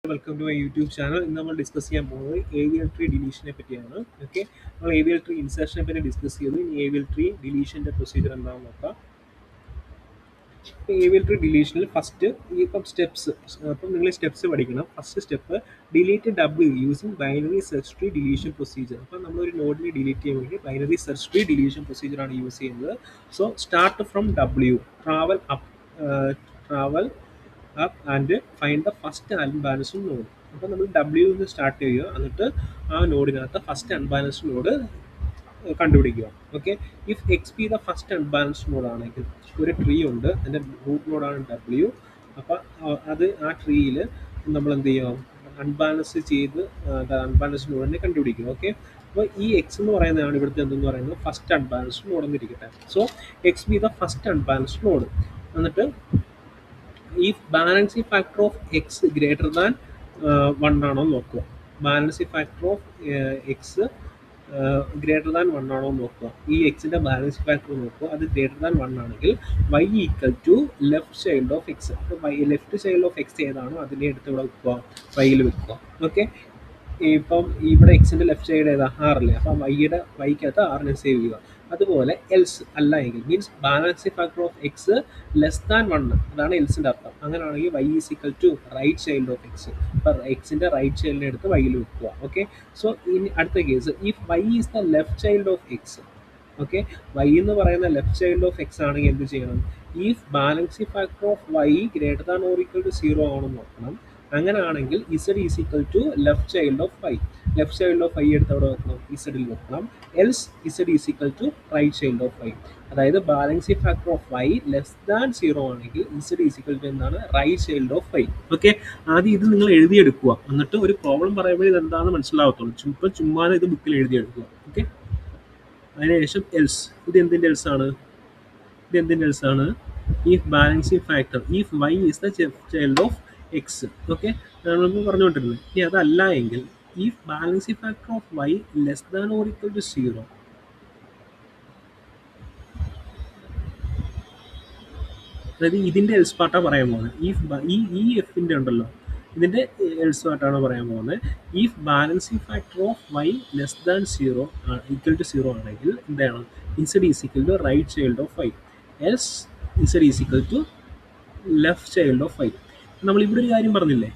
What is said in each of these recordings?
Welcome to my YouTube channel. ഇന്ന് നമ്മൾ discuss ചെയ്യാൻ പോകുന്നത് ഏവിയൽ ട്രീ ഡിലീഷനെ പറ്റിയാണ്. ഓക്കെ, നമ്മൾ ഏവിയൽ ട്രീ ഇൻസേർഷനെ പറ്റി ഡിസ്കസ് ചെയ്തു. ഇനി ഏവിയൽ ട്രീ ഡിലീഷൻ്റെ പ്രൊസീജിയർ എന്താണെന്ന് നോക്കാം. ഇപ്പോൾ ഏവിയൽ ട്രീ ഡിലീഷനിൽ ഫസ്റ്റ് ഇപ്പം സ്റ്റെപ്സ്, അപ്പം നിങ്ങൾ സ്റ്റെപ്സ് പഠിക്കണം. First step delete W using binary search tree deletion procedure. അപ്പം നമ്മളൊരു നോഡിനെ ഡിലീറ്റ് ചെയ്യാൻ വേണ്ടി ബൈനറി സെർച്ച് ട്രീ ഡിലീഷൻ പ്രൊസീജിയറാണ് യൂസ് ചെയ്യുന്നത്. So start from W, travel up and find the first unbalanced node. അപ്പോൾ നമ്മൾ ഡബ്ല്യു നിന്ന് സ്റ്റാർട്ട് ചെയ്യുക, എന്നിട്ട് ആ നോഡിനകത്ത് ഫസ്റ്റ് അൺബാലൻസ്ഡ് നോഡ് കണ്ടുപിടിക്കുക. Okay, if X be the first unbalanced node ആണെങ്കിൽ ഒരു ട്രീ ഉണ്ട്, അതിൻ്റെ റൂട്ട് നോഡാണ് ഡബ്ല്യു. അപ്പോൾ അത് ആ ട്രീയിൽ നമ്മൾ എന്ത് ചെയ്യണം, അൺബാലൻസ് ചെയ്ത് അൺബാലൻസ്ഡ് നോഡിനെ കണ്ടുപിടിക്കുക. ഓക്കെ, അപ്പോൾ ഈ എക്സ് എന്ന് പറയുന്നതാണ് ഇവിടുത്തെ എന്തെന്ന് പറയുന്നത് ഫസ്റ്റ് അൺബാലൻസ്ഡ് നോഡ് എന്നിരിക്കട്ടെ. So X be the first unbalanced node. എന്നിട്ട് if balancing factor of x greater than 1 ആണോ നോക്കുക. Balancing factor of X greater than 1 ആണോ നോക്കുക. ഈ എക്സിൻ്റെ ബാലൻസിങ് ഫാക്ടർ നോക്കുക, അത് ഗ്രേറ്റർ ദാൻ 1 ആണെങ്കിൽ y equal to left child of x. അപ്പോൾ ലെഫ്റ്റ് ചൈൽഡ് ഓഫ് എക്സ് ഏതാണോ അതിനെ എടുത്ത് ഇവിടെ വെക്കുക, വൈയിൽ വെക്കുക. ഓക്കെ, ഇപ്പം ഇവിടെ എക്സിൻ്റെ ലെഫ്റ്റ് സൈഡ് ഏതാ, ആറില്ലേ. അപ്പം വൈക്കകത്ത് ആറിനെ സേവ് ചെയ്യുക. അതുപോലെ എൽസ് അല്ല എങ്കിൽ means balancing factor of x less than 1, അതാണ് എൽസിൻ്റെ അർത്ഥം. അങ്ങനെയാണെങ്കിൽ y is equal to right child of x. അപ്പം എക്സിൻ്റെ റൈറ്റ് ചൈൽഡിനെ എടുത്ത് വൈയിൽ വെക്കുക. ഓക്കെ, സോ ഇനി അടുത്ത case, if Y is the left child of X. Okay, Y എന്ന് പറയുന്ന ലെഫ്റ്റ് ചൈൽഡ് ഓഫ് എക്സ് ആണെങ്കിൽ എന്ത് ചെയ്യണം, if balancing factor of Y greater than or equal to 0 ആണെന്ന് നോക്കണം. അങ്ങനെയാണെങ്കിൽ Z is equal to left child of Y. Left child of Y എടുത്ത് അവിടെ വെക്കണം, ഇസഡിൽ വെക്കണം. Else Z is equal to right child of Y. അതായത് balancing factor of Y less than 0 ആണെങ്കിൽ ഇസഡ് ഈസ് ഈക്വൽ ടു എന്താണ്, right child of y. Okay, ആദ്യം ഇത് നിങ്ങൾ എഴുതിയെടുക്കുക, എന്നിട്ട് ഒരു പ്രോബ്ലം പറയുമ്പോൾ ഇത് എന്താണെന്ന് മനസ്സിലാവത്തുള്ളൂ. ചുമ്മാ ഇത് ബുക്കിൽ എഴുതിയെടുക്കുക. ഓക്കെ, അതിനുശേഷം എൽസ്, ഇത് എന്തിൻ്റെ എൽസ് ആണ്, if balancing factor if Y is the child of X. Okay, നമ്മൾ പറഞ്ഞുകൊണ്ടിരുന്നത്. ഇനി അതല്ല എങ്കിൽ if balancing factor of Y less than or equal to 0. അതായത് ഇതിൻ്റെ എൽസ് പാർട്ടാണ് പറയാൻ പോകുന്നത്. ഈ എഫിൻ്റെ ഉണ്ടല്ലോ, ഇതിൻ്റെ എൽസ് പാർട്ടാണ് പറയാൻ പോകുന്നത്. If balancing factor of Y less than 0 equal to 0 ആണെങ്കിൽ എന്താണ്, z is equal to right child of y. Else Z is equal to left child of y. നമ്മളിവിടെ ഒരു കാര്യം പറഞ്ഞില്ലേ,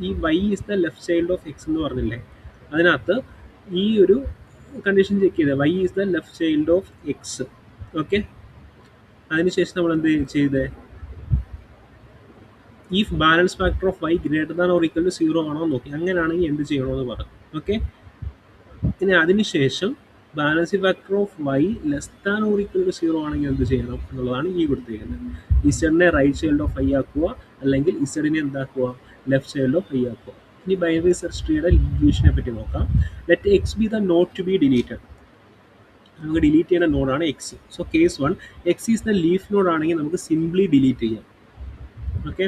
ഈ y is the left child of x എന്ന് പറഞ്ഞില്ലേ, അതിനകത്ത് ഈ ഒരു കണ്ടീഷൻ ചെക്ക് ചെയ്തത്, y is the left child of X. Okay, അതിനുശേഷം നമ്മൾ എന്ത് ചെയ്തേ, if balance factor of Y greater than or equal to 0 ആണോ നോക്കി. അങ്ങനെയാണെങ്കിൽ എന്ത് ചെയ്യണമെന്ന് പറഞ്ഞു. ഓക്കെ, ഇനി അതിനുശേഷം balancing factor of Y less than or equal to 0 ആണെങ്കിൽ എന്ത് ചെയ്യണം എന്നുള്ളതാണ് ഈ കൊടുത്തിരിക്കുന്നത്. ഇസഡിനെ റൈറ്റ് ചൈൽഡ് ഓഫ് വൈ ആക്കുക, അല്ലെങ്കിൽ ഇസഡിനെ എന്താക്കുക, ലെഫ്റ്റ് ചൈൽഡ് ഓഫ് വൈ ആക്കുക. ഇനി ബൈനറി സെർച്ച് ട്രീയുടെ ഡിലീഷനെ പറ്റി നോക്കാം. Let x be the node to be deleted. നമുക്ക് ഡിലീറ്റ് ചെയ്യുന്ന നോഡാണ് x. So case 1, x is the leaf node ആണെങ്കിൽ നമുക്ക് സിംപ്ലി ഡിലീറ്റ് ചെയ്യാം. ഓക്കെ,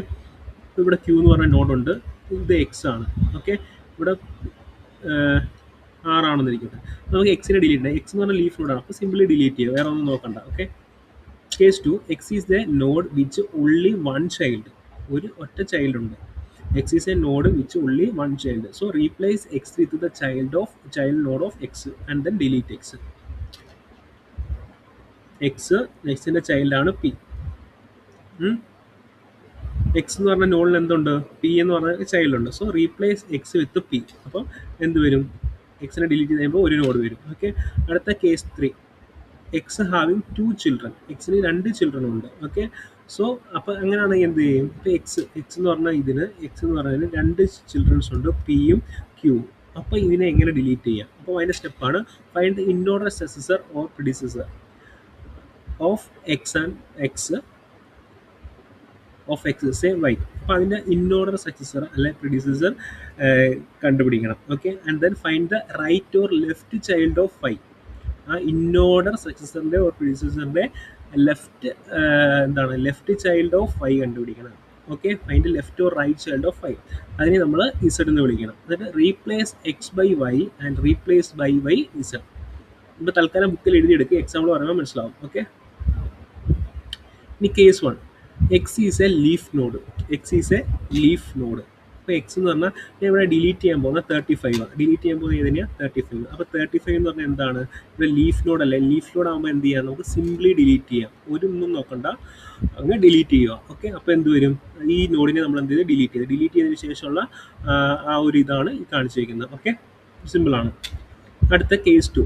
ഇവിടെ ക്യൂ എന്ന് പറഞ്ഞ നോഡുണ്ട്, ഇത് എക്സ് ആണ്. ഓക്കെ, ഇവിടെ 6 ആണെന്നിരിക്കട്ടെ. നമുക്ക് എക്സിനെ ഡിലീറ്റ് ചെയ്യാം. എക്സ് എന്ന് പറഞ്ഞാൽ ലീഫ് നോഡാണ്, അപ്പോൾ സിംപ്ലി ഡിലീറ്റ് ചെയ്യുക, വേറെ ഒന്നും നോക്കണ്ട. Okay, case 2, X is the node which only 1 child. ഒരു ഒറ്റ ചൈൽഡ് ഉണ്ട്. X is A node which only 1 child. So replace X with the child node of X and then delete X. എക്സിൻ്റെ ചൈൽഡാണ് P. X എന്ന് പറഞ്ഞ നോഡിൽ എന്തുണ്ട്, P എന്ന് പറഞ്ഞ ചൈൽഡ് ഉണ്ട്. So replace X with P. അപ്പോൾ എന്ത് വരും, എക്സിനെ ഡിലീറ്റ് ചെയ്യുമ്പോൾ ഒരു നോഡ് വരും. ഓക്കെ, അടുത്ത കേസ് 3, എക്സ് ഹാവിങ് 2 ചിൽഡ്രൻ. എക്സിന് 2 ചിൽഡ്രൻ ഉണ്ട്. ഓക്കെ, സോ അപ്പോൾ അങ്ങനെയാണെങ്കിൽ എന്ത് ചെയ്യും, ഇപ്പോൾ എക്സ് എന്ന് പറഞ്ഞാൽ എക്സ് എന്ന് പറഞ്ഞതിന് 2 ചിൽഡ്രൻസ് ഉണ്ട്, പിയും ക്യൂവും. അപ്പോൾ ഇതിനെ എങ്ങനെ ഡിലീറ്റ് ചെയ്യാം. അപ്പോൾ അതിൻ്റെ സ്റ്റെപ്പാണ് find the inorder successor or predecessor of X and X of X say Y. അപ്പോൾ അതിൻ്റെ ഇൻഓർഡർ സക്സസർ അല്ലെ പ്രിഡിസസർ കണ്ടുപിടിക്കണം. Okay, and then find the right or left child of Y. ആ ഇൻഓർഡർ സക്സസറിൻ്റെ ഓർ പ്രിഡിസസറിൻ്റെ ലെഫ്റ്റ് ചൈൽഡ് ഓഫ് വൈ കണ്ടുപിടിക്കണം. Okay, find left or right child of Y. അതിനെ നമ്മൾ ഇസഡ് എന്ന് വിളിക്കണം. എന്നിട്ട് replace X by Y and replace by Y Z. ഇപ്പോൾ തൽക്കാലം ബുക്കിൽ എഴുതിയെടുക്കുക, എക്സാമ്പിൾ പറയുമ്പോൾ മനസ്സിലാവും. ഓക്കെ, ഇനി case 1, X is a leaf node. അപ്പോൾ എക്സ് എന്ന് പറഞ്ഞാൽ ഞാൻ ഇവിടെ ഡിലീറ്റ് ചെയ്യാൻ പോകുന്ന 35 ആണ്. ഡിലീറ്റ് ചെയ്യാൻ പോകുന്നത് ഏതിനാണ്? 35. അപ്പോൾ 35 എന്ന് പറഞ്ഞാൽ എന്താണ്? ഇവിടെ ലീഫ് നോഡ് അല്ലേ? ലീഫ് നോഡ് ആകുമ്പോൾ എന്ത് ചെയ്യാം? നമുക്ക് സിംപ്ലി ഡിലീറ്റ് ചെയ്യാം. ഒന്നും നോക്കണ്ട, അങ്ങ് ഡിലീറ്റ് ചെയ്യുക. ഓക്കെ, അപ്പോൾ എന്ത് വരും? ഈ നോഡിനെ നമ്മൾ എന്ത് ചെയ്ത് ഡിലീറ്റ് ചെയ്ത് ഡിലീറ്റ് ചെയ്തതിന് ശേഷമുള്ള ആ ഒരു ഇതാണ് ഈ കാണിച്ചിരിക്കുന്നത്. ഓക്കെ, സിമ്പിളാണ്. അടുത്ത case 2,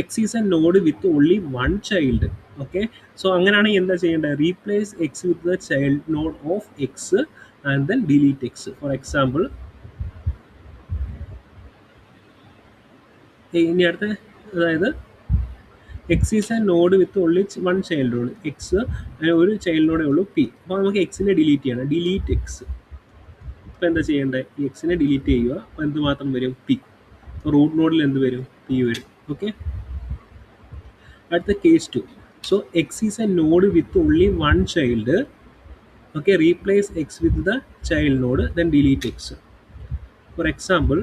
X is A node with only one child. Okay, so അങ്ങനെയാണെങ്കിൽ എന്താ ചെയ്യേണ്ടത്? Replace X with the child node of X and then delete X. For example, ഇനി അടുത്ത, അതായത് X is A node with only one child node. X ഒരു child നോഡേ ഉള്ളൂ P. അപ്പോൾ നമുക്ക് എക്സിനെ ഡിലീറ്റ് ചെയ്യണം. Delete X. ഇപ്പോൾ എന്താ ചെയ്യേണ്ടത്? ഈ എക്സിനെ ഡിലീറ്റ് ചെയ്യുക. അപ്പോൾ എന്ത് മാത്രം വരും? പി. റൂട്ട് നോഡിൽ എന്ത് വരും? പി വരും. ഓക്കെ, അടുത്ത case 2. So X is A node with only one child. Okay, replace X with the child node then delete X. For example,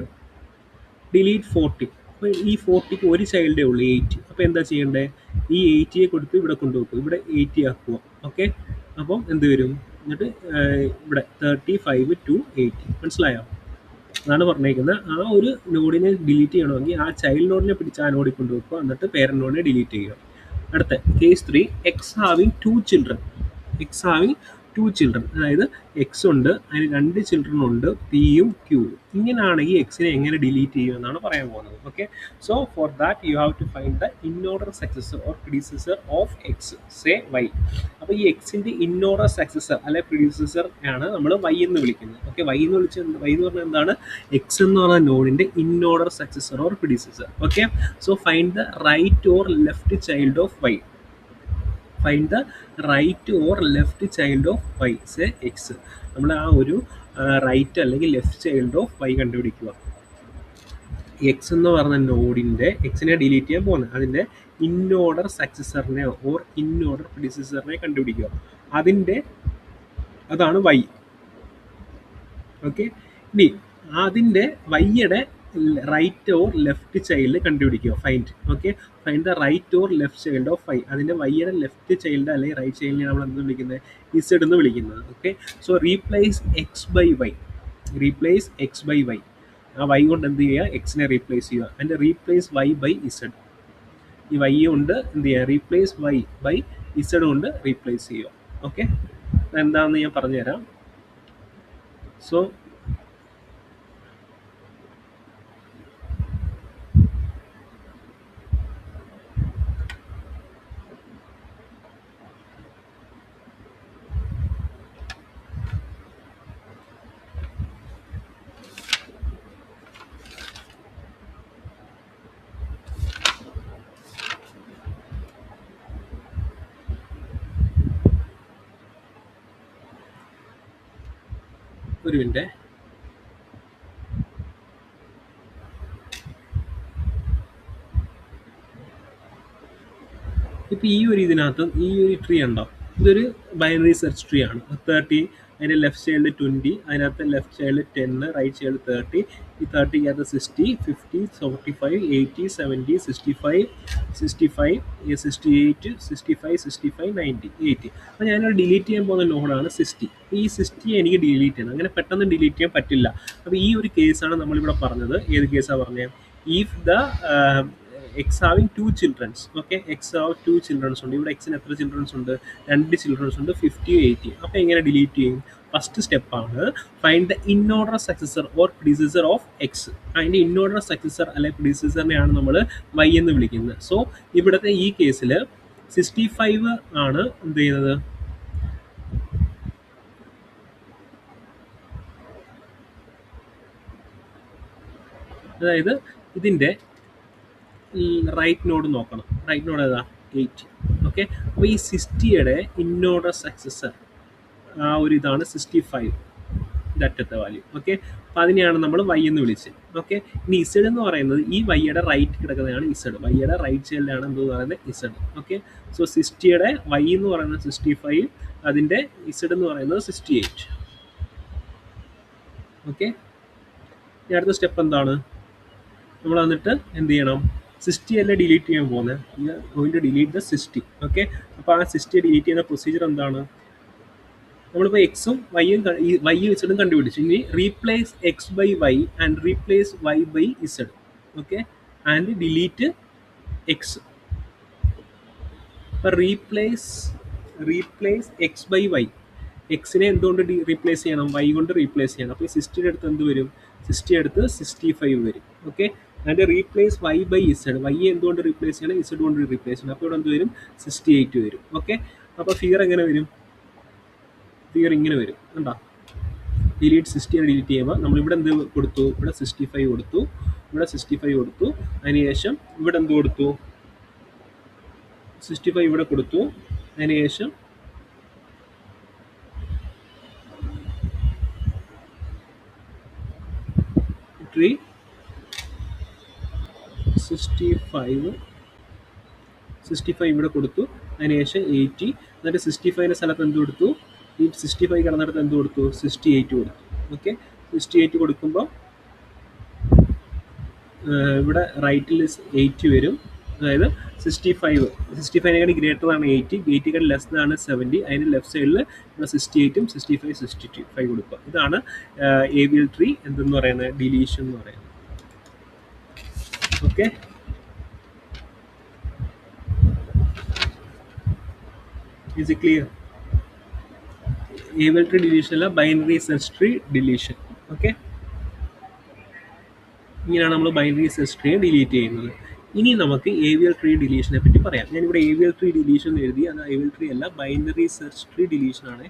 delete 40. അപ്പോൾ ഈ 40ക്ക് ഒരു ചൈൽഡേ ഉള്ളൂ, 8. അപ്പോൾ എന്താ ചെയ്യേണ്ടത്? ഈ 80യെ കൊടുത്ത് ഇവിടെ കൊണ്ടുവെക്കും. ഇവിടെ 80 ആക്കുക. ഓക്കെ, അപ്പം എന്ത് വരും? എന്നിട്ട് ഇവിടെ 35 to 80. മനസ്സിലായോ? അതാണ് പറഞ്ഞേക്കുന്നത്. ആ ഒരു നോഡിനെ ഡിലീറ്റ് ചെയ്യണമെങ്കിൽ ആ ചൈൽഡ് നോഡിനെ പിടിച്ച് ആ നോഡിൽ കൊണ്ടുവെക്കുക, എന്നിട്ട് പേരന്റ് നോഡിനെ ഡിലീറ്റ് ചെയ്യുക. അടുത്ത case 3, X having 2 children. X having 2 children, അതായത് എക്സ് ഉണ്ട്, അതിന് 2 ചിൽഡ്രൻ ഉണ്ട്, പിയും ക്യൂവും. ഇങ്ങനെയാണെങ്കിൽ എക്സിനെ എങ്ങനെ ഡിലീറ്റ് ചെയ്യും എന്നാണ് പറയാൻ പോകുന്നത്. Okay, so for that you have to find the inorder successor or predecessor of X, say Y. അപ്പോൾ ഈ എക്സിൻ്റെ ഇൻഓർഡർ സക്സസർ അല്ലെ പ്രിഡിസസർ ആണ് നമ്മൾ വൈ എന്ന് വിളിക്കുന്നത്. ഓക്കെ, വൈ എന്ന് പറഞ്ഞാൽ എന്താണ്? എക്സ് എന്ന് പറയുന്ന നോഡിൻ്റെ inorder successor or predecessor. Okay, so find the right or left child of Y. Find the right or left child of Y, say X. നമ്മൾ ആ ഒരു റൈറ്റ് അല്ലെങ്കിൽ ലെഫ്റ്റ് ചൈൽഡ് ഓഫ് വൈ കണ്ടുപിടിക്കുക. എക്സ് എന്ന് പറഞ്ഞ നോഡിൻ്റെ എക്സിനെ ഡിലീറ്റ് ചെയ്യാൻ പോകുന്നത്, അതിൻ്റെ ഇൻഓർഡർ സക്സസറിനെ ഓർ ഇൻഓർഡർ പ്രിഡിസസറിനെ കണ്ടുപിടിക്കുക. അതാണ് വൈ. ഓക്കെ, ഇനി അതിൻ്റെ വൈയുടെ റൈറ്റ് ഓർ ലെഫ്റ്റ് ചൈൽഡ് കണ്ടുപിടിക്കുക. Find. Okay, find the right or left child of y. അതിൻ്റെ വൈയുടെ ലെഫ്റ്റ് ചൈൽഡ് അല്ലെങ്കിൽ റൈറ്റ് ചൈൽഡിനെ നമ്മൾ എന്ത് വിളിക്കുന്നത്? ഇസഡ് എന്ന് വിളിക്കുന്നത്. Okay, so replace X by y. Replace X by y. ആ വൈ കൊണ്ട് എന്ത് ചെയ്യുക? എക്സിനെ റീപ്ലേസ് ചെയ്യുക. അതിൻ്റെ റീപ്ലേസ് വൈ ബൈ ഇസഡ്. ഈ വൈ കൊണ്ട് എന്ത് ചെയ്യുക? റീപ്ലേസ് വൈ ബൈ ഇസഡ് കൊണ്ട് റീപ്ലേസ് ചെയ്യുക. ഓക്കെ, എന്താണെന്ന് ഞാൻ പറഞ്ഞുതരാം. സോ ഒരു മിനിറ്റ്. ഇപ്പോൾ ഈ ഒരു ഇതിനകത്ത് ഈ ഒരു ട്രീ ഉണ്ടോ? ഇതൊരു ബൈനറി സെർച്ച് ട്രീ ആണ്. 30, അതിൻ്റെ ലെഫ്റ്റ് സൈഡിൽ 20, അതിനകത്ത് ലെഫ്റ്റ് സൈഡിൽ 10, റൈറ്റ് സൈഡിൽ 30. ഈ 30ക്കകത്ത് 60, 50, 45, 80, 70, 65, 65, 68, 65, 65, 90, 80. അപ്പോൾ ഞാനൊരു ഡിലീറ്റ് ചെയ്യാൻ പോകുന്ന നോഡാണ് 60. ഈ 60 എനിക്ക് ഡിലീറ്റ് ചെയ്യണം. അങ്ങനെ പെട്ടെന്ന് ഡിലീറ്റ് ചെയ്യാൻ പറ്റില്ല. അപ്പോൾ ഈ ഒരു കേസാണ് നമ്മളിവിടെ പറഞ്ഞത്. ഏത് കേസാണ് പറഞ്ഞത്? If the X having 2 children's. Okay, X have 2 children's ഉണ്ട്. ഇവിടെ എക്സിന് എത്ര ചിൽഡ്രൻസ് ഉണ്ട്? 2 ചിൽഡ്രൻസ് ഉണ്ട്, 50, 80. അപ്പോൾ എങ്ങനെ ഡിലീറ്റ് ചെയ്യും? ഫസ്റ്റ് സ്റ്റെപ്പാണ് find the inorder successor or predecessor of X. അതിൻ്റെ ഇൻഓർഡർ സക്സസർ അല്ലെങ്കിൽ പ്രിഡിസസറിനെയാണ് നമ്മൾ വൈ എന്ന് വിളിക്കുന്നത്. സോ ഇവിടുത്തെ ഈ കേസിൽ 65 ആണ് എന്ത് ചെയ്യുന്നത്? അതായത് ഇതിൻ്റെ റൈറ്റ് നോഡ് നോക്കണം. റൈറ്റ് നോഡ് ഏതാ? 8. ഓക്കെ, അപ്പോൾ ഈ 60യുടെ ഇൻഓർഡർ സക്സസർ ആ ഒരു ഇതാണ് 65, ദാറ്റത്തെ വാല്യൂ. ഓക്കെ, അപ്പോൾ അതിനെയാണ് നമ്മൾ വൈ എന്ന് വിളിച്ചത്. ഓക്കെ, ഇനി ഇസഡ് എന്ന് പറയുന്നത് ഈ വൈയുടെ റൈറ്റ് കിടക്കുന്നതാണ് ഇസഡ്. വൈയുടെ റൈറ്റ് സൈഡിലാണ് എന്ത് പറയുന്നത്? ഇസഡ്. ഓക്കെ, സോ 60യുടെ വൈ എന്ന് പറയുന്നത് 65, അതിൻ്റെ ഇസഡ് എന്ന് പറയുന്നത് 68. ഓക്കെ, ഇനി അടുത്ത സ്റ്റെപ്പ് എന്താണ്? നമ്മൾ വന്നിട്ട് എന്ത് ചെയ്യണം? 60 അല്ലേ ഡിലീറ്റ് ചെയ്യാൻ പോകുന്നത്. Going to delete the 60. Okay, അപ്പോൾ ആ 60 ഡിലീറ്റ് ചെയ്യുന്ന പ്രൊസീജിയർ എന്താണ്? നമ്മളിപ്പോൾ എക്സും വൈയും ഈ വൈ ഇസഡും കണ്ടുപിടിച്ചു. ഇനി replace X by Y and replace y by z. Okay, and delete x. അപ്പോൾ റീപ്ലേസ് എക്സ് ബൈ വൈ. എക്സിനെ എന്തുകൊണ്ട് റീപ്ലേസ് ചെയ്യണം? വൈ കൊണ്ട് റീപ്ലേസ് ചെയ്യണം. അപ്പോൾ ഈ 60യുടെ അടുത്ത് എന്ത് വരും? 60 അടുത്ത് 65 വരും. ഓക്കെ, അതിൻ്റെ replace y by z. Y എന്തുകൊണ്ട് റീപ്ലേസ് ചെയ്യണം? ഇസഡ് കൊണ്ട് റീപ്ലേസ് ചെയ്യണം. അപ്പോൾ ഇവിടെ എന്ത് വരും? 68 വരും. ഓക്കെ, അപ്പോൾ ഫിഗർ എങ്ങനെ വരും? ഫിഗർ ഇങ്ങനെ വരും. കണ്ടോ? ഡിലീറ്റ് 60 ഡിലീറ്റ് ചെയ്യുമ്പോൾ നമ്മളിവിടെ എന്ത് കൊടുത്തു? ഇവിടെ 65 കൊടുത്തു, ഇവിടെ 65 കൊടുത്തു. അതിനുശേഷം ഇവിടെ എന്ത് കൊടുത്തു? 65 ഇവിടെ കൊടുത്തു. അതിനുശേഷം 65 ഇവിടെ കൊടുത്തു. അതിനുശേഷം 80. എന്നിട്ട് 65ൻ്റെ സ്ഥലത്ത് എന്ത് കൊടുത്തു? ഈ 65 കിടന്നിടത്ത് എന്ത് കൊടുത്തു? 68 കൊടുത്തു. ഓക്കെ, 68 കൊടുക്കുമ്പോൾ ഇവിടെ റൈറ്റിൽ 80 വരും. അതായത് 65 ഗ്രേറ്റർ ആണ് 80 ലെസ് ആണ് 70. അതിന് ലെഫ്റ്റ് സൈഡിൽ ഇവിടെ 68ഉം 65 കൊടുക്കുക. ഇതാണ് AVL ട്രീ എന്തെന്ന് പറയുന്നത്? ഡിലീഷൻ എന്ന് പറയുന്നത്. Okay, is it clear? AVL tree deletion അല്ല, binary search tree deletion. Okay, ഇങ്ങനെയാണ് നമ്മൾ ബൈനറി സെർച്ച് ട്രീ ഡിലീറ്റ് ചെയ്യുന്നത്. ഇനി നമുക്ക് AVL ട്രീ ഡിലീഷനെ പറ്റി പറയാം. ഞാനിവിടെ AVL ട്രീ ഡിലീഷൻ എഴുതി. അത് AVL ട്രീ അല്ല, ബൈനറി സെർച്ച് ട്രീ ഡിലീഷൻ ആണ്.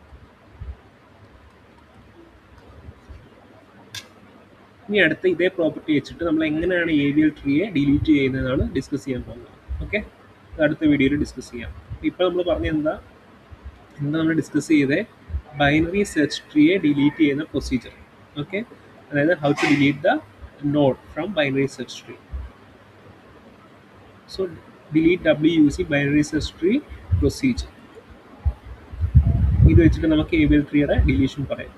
ഇനി അടുത്ത ഇതേ പ്രോപ്പർട്ടി വെച്ചിട്ട് നമ്മൾ എങ്ങനെയാണ് AVL ട്രീയെ ഡിലീറ്റ് ചെയ്യുന്നതാണ് ഡിസ്കസ് ചെയ്യാൻ പോകുന്നത്. ഓക്കെ, അടുത്ത വീഡിയോയിൽ ഡിസ്കസ് ചെയ്യാം. ഇപ്പോൾ നമ്മൾ പറഞ്ഞ എന്താ നമ്മൾ ഡിസ്കസ് ചെയ്തേ? ബൈനറി സെർച്ച് ട്രീയെ ഡിലീറ്റ് ചെയ്യുന്ന പ്രൊസീജിയർ. ഓക്കെ, അതായത് how to delete the node from binary search tree. So delete WUC binary search tree procedure. ഇത് വെച്ചിട്ട് നമുക്ക് AVL ട്രീയുടെ ഡിലീഷൻ പറയാം.